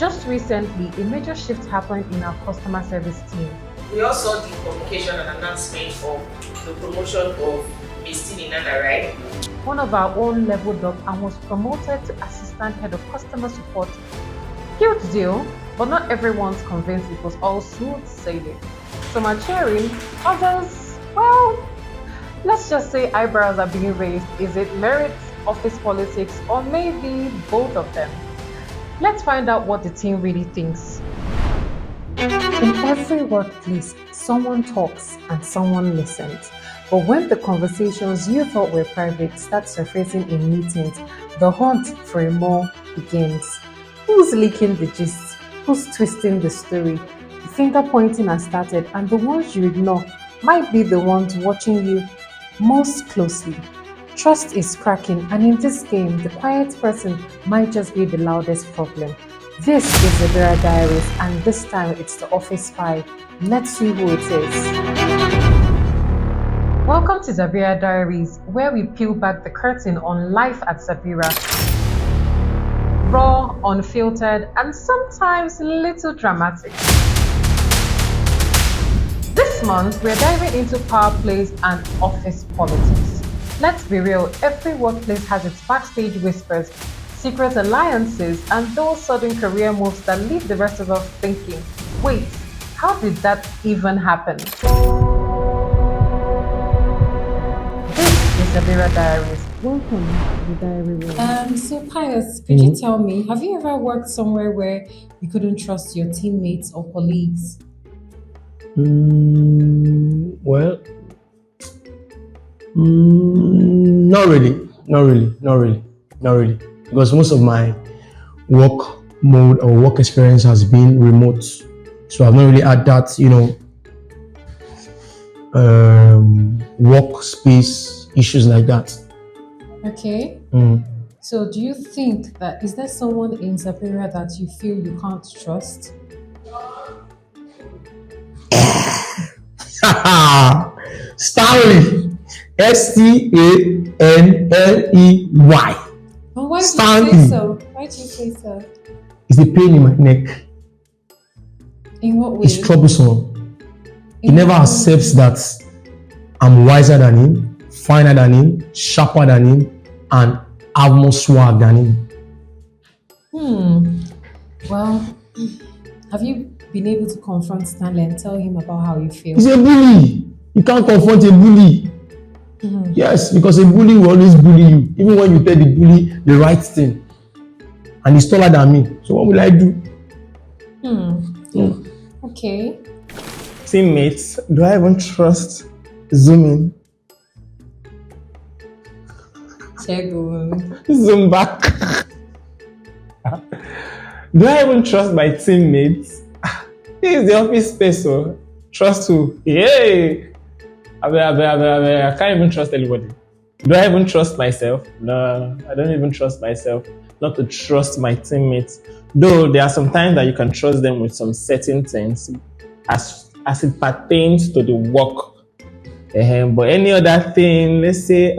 Just recently, a major shift happened in our customer service team. We all saw the publication and announcement of the promotion of Miss Tinina, right? One of our own leveled up and was promoted to assistant head of customer support. Huge deal, but not everyone's convinced it was all smooth sailing. Some are cheering, others, well, let's just say eyebrows are being raised. Is it merit, office politics, or maybe both of them? Let's find out what the team really thinks. In every workplace, someone talks and someone listens. But when the conversations you thought were private start surfacing in meetings, the hunt for a more begins. Who's leaking the gist? Who's twisting the story? The finger pointing has started, and the ones you ignore might be the ones watching you most closely. Trust is cracking, and in this game, the quiet person might just be the loudest problem. This is Zabira Diaries, and this time it's the office spy. Let's see who it is. Welcome to Zabira Diaries, where we peel back the curtain on life at Zabira. Raw, unfiltered, and sometimes a little dramatic. This month, we're diving into power plays and office politics. Let's be real, every workplace has its backstage whispers, secret alliances, and those sudden career moves that leave the rest of us thinking, wait, how did that even happen? This is Zabira Diaries. Welcome to the diary room. So Pius, could you tell me, have you ever worked somewhere where you couldn't trust your teammates or colleagues? Well, not really. Because most of my work mode or work experience has been remote, so I've not really had that, workspace issues like that. Okay. So do you think that, is there someone in Zabira that you feel you can't trust? Stanley, Stanley. Oh, why do you Stanley. say so? Why do you say so? It's a pain in my neck. In what way? It's troublesome. He In never what way? accepts that I'm wiser than him, finer than him, sharper than him, and have more swag than him. Well, have you been able to confront Stanley and tell him about how you feel? He's a bully. You can't confront a bully. Yes, because a bully will always bully you, even when you tell the bully the right thing. And he's taller than me. So what will I do? Okay. Teammates, do I even trust Zooming? Zoom back. Do I even trust my teammates? This is the office space, so trust who? Yay! I can't even trust anybody. Do I even trust myself? No, I don't even trust myself. Not to trust my teammates. Though there are some times that you can trust them with some certain things as it pertains to the work. But any other thing, let's say,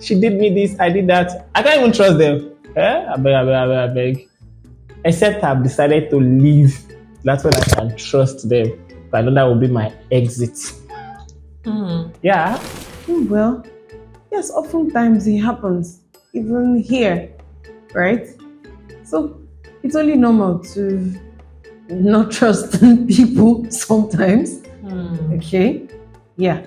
she did me this, I did that, I can't even trust them. I beg. Except I've decided to leave. That's when I can trust them. But I know that will be my exit. Yeah. Well, yes, oftentimes it happens, even here, right? So it's only normal to not trust people sometimes. Okay? Yeah.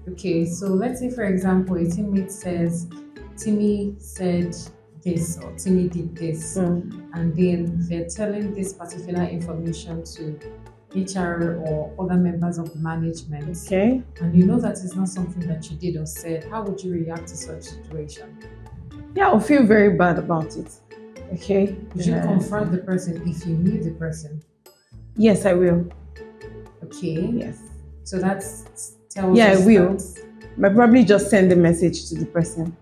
Okay, so let's say, for example, a teammate says, Timmy said this or Timmy did this, and then they're telling this particular information to HR or other members of the management. Okay. And you know that it's not something that you did or said. How would you react to such situation? Yeah, I'll feel very bad about it. Okay. Would you confront the person if you knew the person? Yes, I will. Okay. Yes. So that's tells Yeah, us I will. that- But probably just send a message to the person.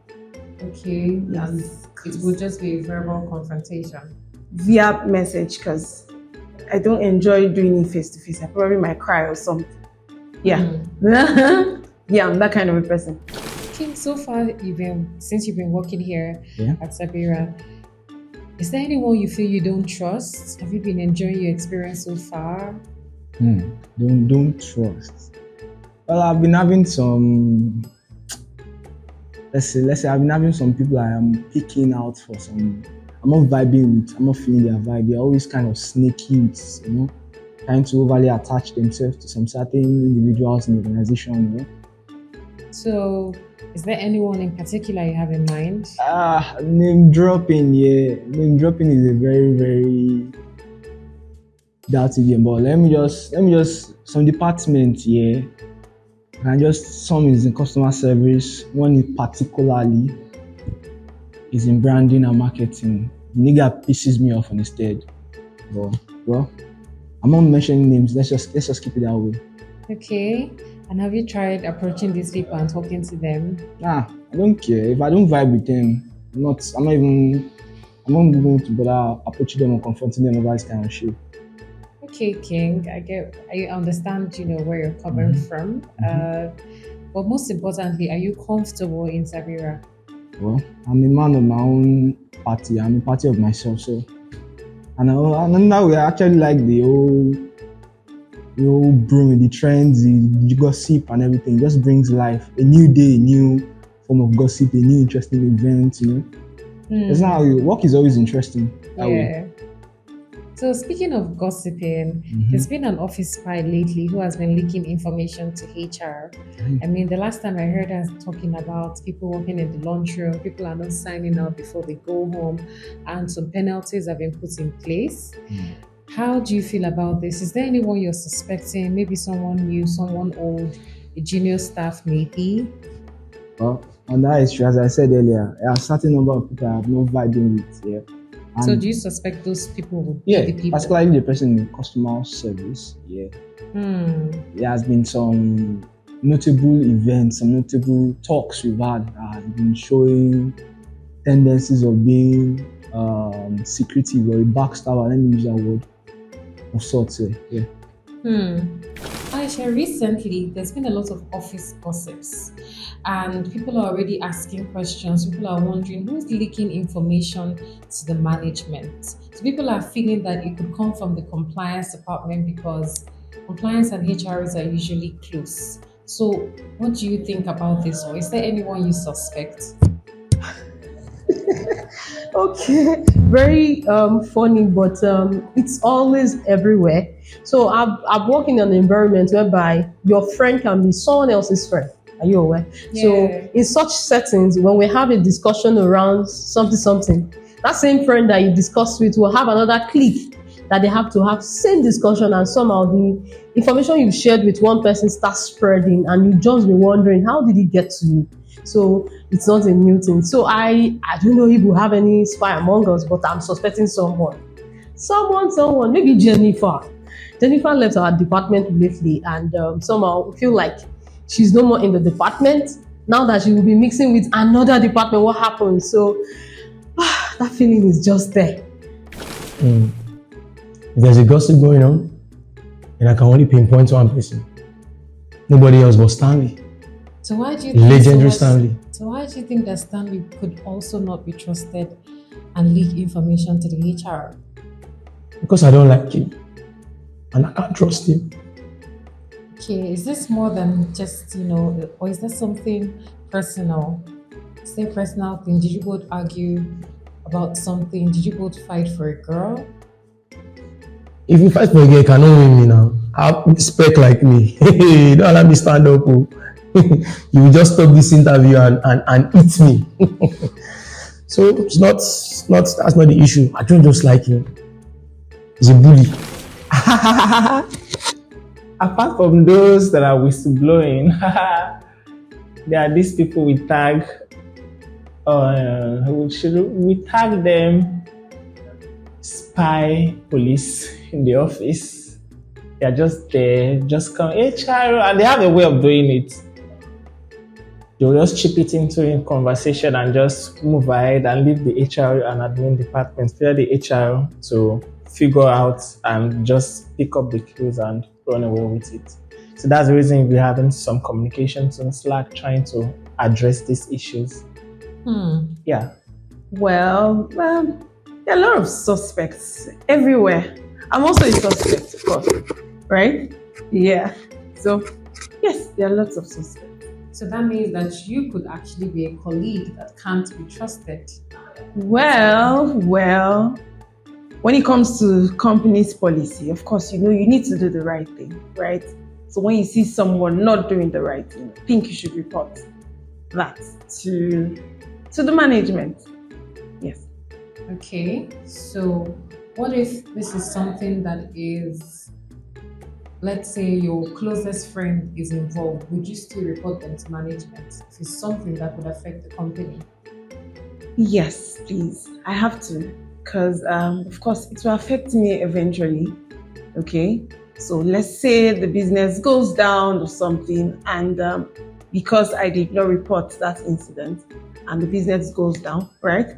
Okay. Yes. And it will just be a verbal confrontation. Via message, because I don't enjoy doing it face to face. I probably might cry or something. Yeah. Yeah, I'm that kind of a person. Okay, so far since you've been working here Yeah. at Zabira, Is there anyone you feel you don't trust? Have you been enjoying your experience so far? Don't trust. Well, I've been having some. Let's say I've been having some people I am picking out for some. I'm not vibing with. I'm not feeling their vibe. They're always kind of sneaky with, trying to overly attach themselves to some certain individuals in the organization. So, is there anyone in particular you have in mind? Name dropping. Yeah, name dropping is a very very dirty game. But let me just some departments. Yeah. And just some is in customer service, one in particularly is in branding and marketing. The nigga pisses me off instead. But well, I'm not mentioning names. Let's just keep it that way. Okay. And have you tried approaching these people and talking to them? I don't care. If I don't vibe with them, I'm not going to bother approaching them or confronting them over this kind of shit. Okay, King, I understand, where you're coming from. But most importantly, are you comfortable in Zabira? Well, I'm a man of my own party. I'm a party of myself, so. And now we actually like the old broom, the trends, the gossip and everything. It just brings life. A new day, a new form of gossip, a new interesting event, That's not how work is always interesting that way. So speaking of gossiping, there's been an office spy lately who has been leaking information to HR. I mean, the last time I heard us talking about people working in the lunchroom, people are not signing up before they go home, and some penalties have been put in place. How do you feel about this? Is there anyone you're suspecting? Maybe someone new, someone old, a junior staff maybe? Well, on that issue, as I said earlier, there are a certain number of people I have no vibing with here. So do you suspect those people would be the people? Particularly the person in customer service. Yeah. There has been some notable events, some notable talks we've had that have been showing tendencies of being secretive or a backstabber, let me use that word, of sorts. Yeah. Aisha, recently there's been a lot of office gossips and people are already asking questions. People are wondering who's leaking information to the management. So people are feeling that it could come from the compliance department because compliance and HRs are usually close. So what do you think about this, or is there anyone you suspect? Okay, very funny, but it's always everywhere. So I've worked in an environment whereby your friend can be someone else's friend. Are you aware? Yeah. So in such settings, when we have a discussion around something, that same friend that you discussed with will have another clique that they have to have same discussion, and somehow the information you've shared with one person starts spreading, and you just be wondering, how did it get to you? So it's not a new thing. So I don't know if we have any spy among us, but I'm suspecting someone, maybe Jennifer. Jennifer left our department lately, and somehow I feel like she's no more in the department. Now that she will be mixing with another department, what happens? So that feeling is just there. If there's a gossip going on, and I can only pinpoint one person, nobody else but Stanley. So why do you think Legendary Stanley. So why do you think that Stanley could also not be trusted and leak information to the HR? Because I don't like him, and I can't trust him. Okay, is this more than just, or is there something personal? Is there a personal thing? Did you both argue about something? Did you both fight for a girl? If you fight for a girl, you cannot win me now. Have spec like me. Don't let me stand up. You will just stop this interview and eat me. So that's not the issue. I don't just like him. He's a bully. Apart from those that are whistleblowing, there are these people we tag. We tag them spy police in the office. They are just there, just come HR, and they have a way of doing it. They'll just chip it into a conversation and just move ahead and leave the HR and admin department, clear the HR to figure out and just pick up the clues and run away with it. So that's the reason we're having some communications on Slack trying to address these issues. Yeah. Well, There are a lot of suspects everywhere. I'm also a suspect, of course, right? Yeah. So, yes, there are lots of suspects. So that means that you could actually be a colleague that can't be trusted. Well, when it comes to company's policy, of course, you need to do the right thing, right? So when you see someone not doing the right thing, I think you should report that to the management. Yes. Okay, so what if this is something that is, let's say your closest friend is involved, would you still report them to management if it's something that would affect the company? Yes, please. I have to, because of course it will affect me eventually. Okay, so let's say the business goes down or something, and because I did not report that incident, and the business goes down, right?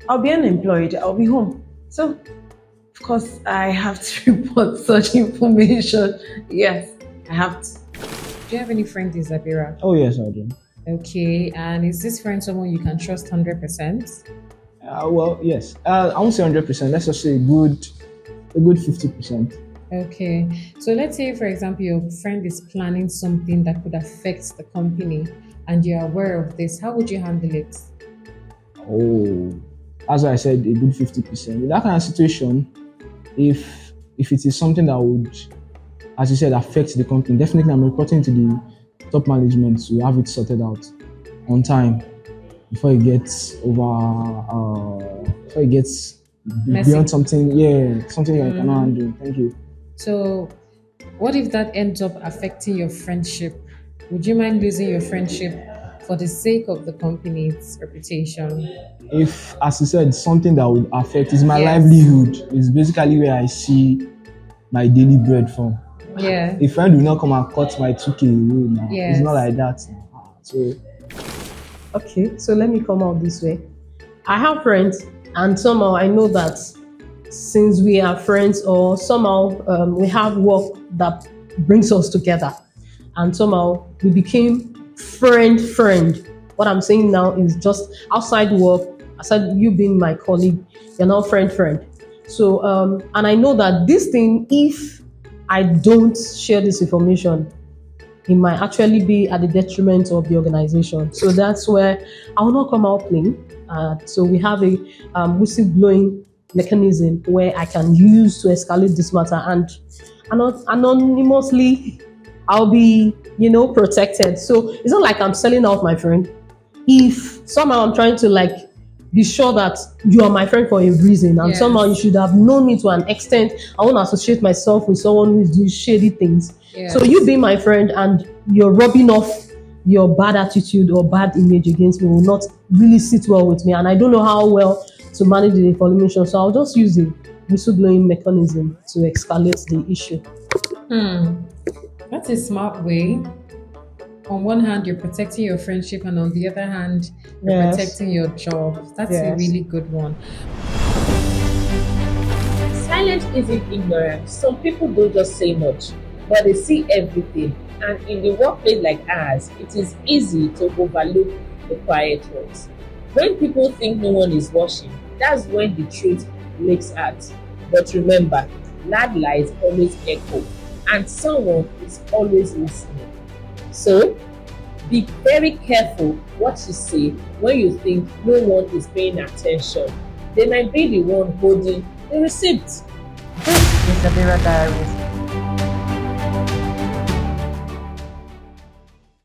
I'll be unemployed. I'll be home. So, of course, I have to report such information. Yes, I have to. Do you have any friends in Zabira? Oh yes, I do. Okay, and is this friend someone you can trust 100%? Well, yes. I won't say 100%. Let's just say a good 50%. Okay, so let's say, for example, your friend is planning something that could affect the company and you're aware of this. How would you handle it? Oh, as I said, a good 50%. In that kind of situation, if it is something that would, as you said, affect the company, definitely I'm reporting to the top management to have it sorted out on time before it gets Messy. beyond something I cannot handle. Thank you. So, what if that ends up affecting your friendship? Would you mind losing your friendship for the sake of the company's reputation? If, as you said, something that would affect is my Yes. livelihood, is basically where I see my daily bread from. Yeah. A friend will not come and cut my 2K away now. Yes. It's not like that. So, Okay, so let me come out this way. I have friends, and somehow I know that since we are friends, or somehow we have work that brings us together, and somehow we became friend. What I'm saying now is just outside work, aside you being my colleague, you're now friend. So and I know that this thing, if I don't share this information, it might actually be at the detriment of the organization. So that's where I will not come out playing. So we have a whistleblowing mechanism where I can use to escalate this matter, and anonymously I'll be, protected. So it's not like I'm selling out my friend. If somehow I'm trying to be sure that you are my friend for a reason, and Yes. somehow you should have known me to an extent, I won't associate myself with someone who is doing shady things. Yes. So you being my friend and you're rubbing off your bad attitude or bad image against me will not really sit well with me, and I don't know how well to manage the information. So I'll just use the whistleblowing mechanism to escalate the issue. That's a smart way. On one hand, you're protecting your friendship, and on the other hand, you're Yes. protecting your job. That's a Yes. really good one. Silence isn't ignorance. Some people don't just say much, but they see everything. And in the workplace like ours, it is easy to overlook the quiet ones. When people think no one is watching, that's when the truth leaks out. But remember, loud lies always echo, and someone is always listening. So, be very careful what you say when you think no one is paying attention. They might be the one holding the receipt. This is Zabira Diaries.